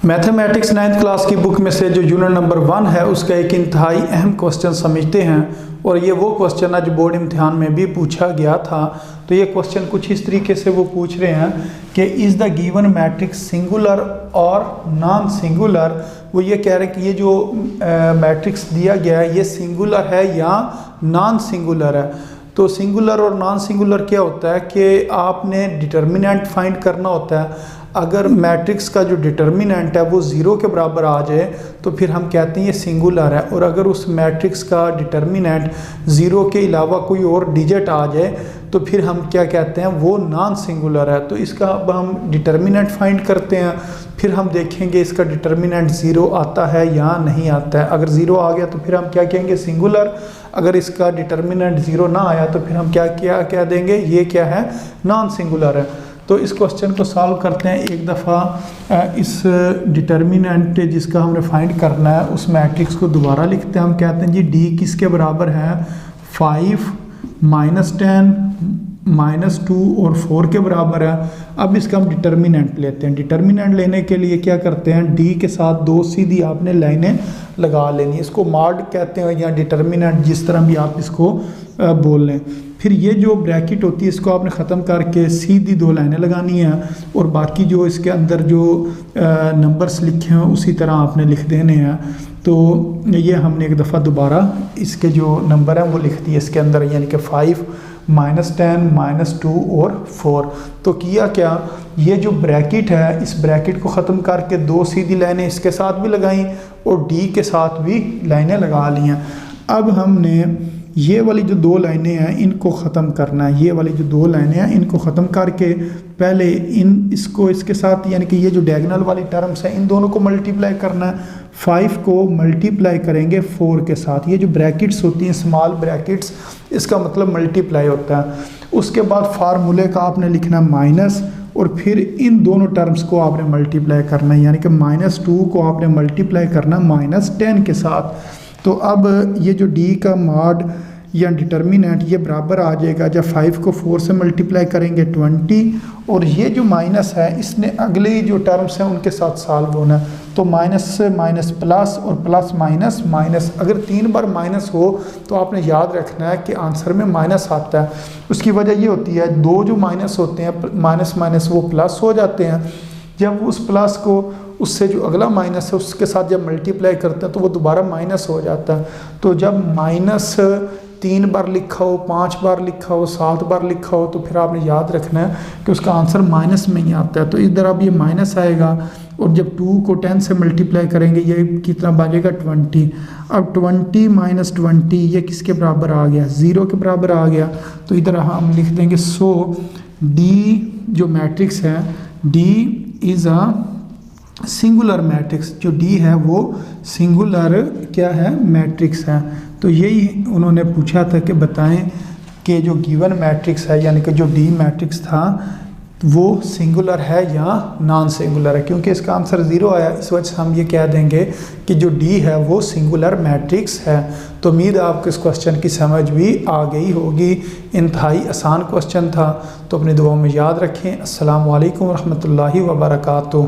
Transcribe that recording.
Mathematics 9th class की book में से जो यूनिट नंबर 1 है उसका एक इंतहाई अहम क्वेश्चन समझते हैं। और ये वो क्वेश्चन है जो बोर्ड इम्तिहान में भी पूछा गया था। तो ये क्वेश्चन कुछ इस तरीके से वो पूछ रहे हैं कि is the given matrix singular और नॉन सिंगुलर। वो ये कह रहे हैं कि ये जो मैट्रिक्स दिया गया है ये सिंगुलर है या नॉन सिंगुलर है। तो सिंगुलर और नॉन सिंगुलर क्या होता है कि आपने डिटर्मिनेंट फाइंड करना होता है। अगर मैट्रिक्स का जो डिटर्मिनेंट है वो ज़ीरो के बराबर आ जाए तो फिर हम कहते हैं ये सिंगुलर है। और अगर उस मैट्रिक्स का डिटर्मिनेंट ज़ीरो के अलावा कोई और डिजिट आ जाए तो फिर हम क्या कहते हैं वो नॉन सिंगुलर है। तो इसका अब हम डिटर्मिनेंट फाइंड करते हैं, फिर हम देखेंगे इसका डिटर्मिनेंट ज़ीरो आता है या नहीं आता है। अगर ज़ीरो आ गया तो फिर हम क्या कहेंगे सिंगुलर। अगर इसका डिटर्मिनेंट ज़ीरो ना आया तो फिर हम क्या कह देंगे ये क्या है नॉन सिंगुलर है। तो इस क्वेश्चन को सॉल्व करते हैं। एक दफ़ा इस डिटर्मिनेंट जिसका हमने फाइंड करना है उस मैट्रिक्स को दोबारा लिखते हैं। हम कहते हैं जी डी किसके बराबर है 5 -10 -2 और 4 के बराबर है। अब इसका हम डिटर्मिनेंट लेते हैं। डिटर्मिनेंट लेने के लिए क्या करते हैं डी के साथ दो सीधी आपने लाइनें लगा लेनी। इसको मॉड कहते हैं या डिटर्मिनेंट जिस तरह भी आप इसको बोल लें। फिर ये जो ब्रैकेट होती है इसको आपने ख़त्म करके सीधी दो लाइनें लगानी है और बाकी जो इसके अंदर जो नंबर्स लिखे हैं उसी तरह आपने लिख देने हैं। तो ये हमने एक दफ़ा दोबारा इसके जो नंबर हैं वो लिख दिए इसके अंदर, यानी कि 5 -10 -2 और 4। तो किया क्या, ये जो ब्रैकेट है इस ब्रैकेट को ख़त्म करके दो सीधी लाइनें इसके साथ भी लगाई और डी के साथ भी लाइनें लगा ली हैं। अब हमने ये वाली जो दो लाइनें हैं इनको ख़त्म करना है। ये वाली जो दो लाइनें हैं इनको ख़त्म करके पहले इसको इसके साथ, यानी कि ये जो डायगोनल वाली टर्म्स हैं इन दोनों को मल्टीप्लाई करना है। 5 को मल्टीप्लाई करेंगे 4 के साथ। ये जो ब्रैकेट्स होती हैं स्मॉल ब्रैकेट्स इसका मतलब मल्टीप्लाई होता है। उसके बाद फार्मूले का आपने लिखना माइनस और फिर इन दोनों टर्म्स को आपने मल्टीप्लाई करना है, यानी कि -2 को आपने मल्टीप्लाई करना -10 के साथ। तो अब ये जो डी का मॉड या डिटर्मिनेंट ये बराबर आ जाएगा जब 5 को 4 से मल्टीप्लाई करेंगे 20 और ये जो माइनस है इसने अगले जो टर्म्स हैं उनके साथ सॉल्व होना है। तो माइनस से माइनस प्लस और प्लस माइनस माइनस, अगर 3 बार माइनस हो तो आपने याद रखना है कि आंसर में माइनस आता है। उसकी वजह ये होती है दो जो माइनस होते हैं माइनस माइनस वो प्लस हो जाते हैं। जब उस प्लस को उससे जो अगला माइनस है उसके साथ जब मल्टीप्लाई करते हैं तो वो दोबारा माइनस हो जाता है। तो जब माइनस 3 बार लिखा हो 5 बार लिखा हो 7 बार लिखा हो तो फिर आपने याद रखना है कि उसका आंसर माइनस में ही आता है। तो इधर अब ये माइनस आएगा और जब 2 को 10 से मल्टीप्लाई करेंगे ये कितना बनेगा 20। अब 20 - 20 ये किसके बराबर आ गया 0 के बराबर आ गया। तो इधर हम लिख देंगे सो डी जो मैट्रिक्स है D is a singular matrix. जो डी है वो सिंगुलर क्या है मैट्रिक्स है। तो यही उन्होंने पूछा था कि बताएं कि जो गिवन मैट्रिक्स है यानी कि जो डी मैट्रिक्स था वो सिंगुलर है या नॉन सिंगुलर है। क्योंकि इसका आंसर 0 आया इस वजह से हम ये कह देंगे कि जो डी है वो सिंगुलर मैट्रिक्स है। तो उम्मीद है आपको इस क्वेश्चन की समझ भी आ गई होगी। इंतहाई आसान क्वेश्चन था। तो अपनी दुआओं में याद रखें। अस्सलामु अलैकुम रहमतुल्लाहि व बरकातुहू।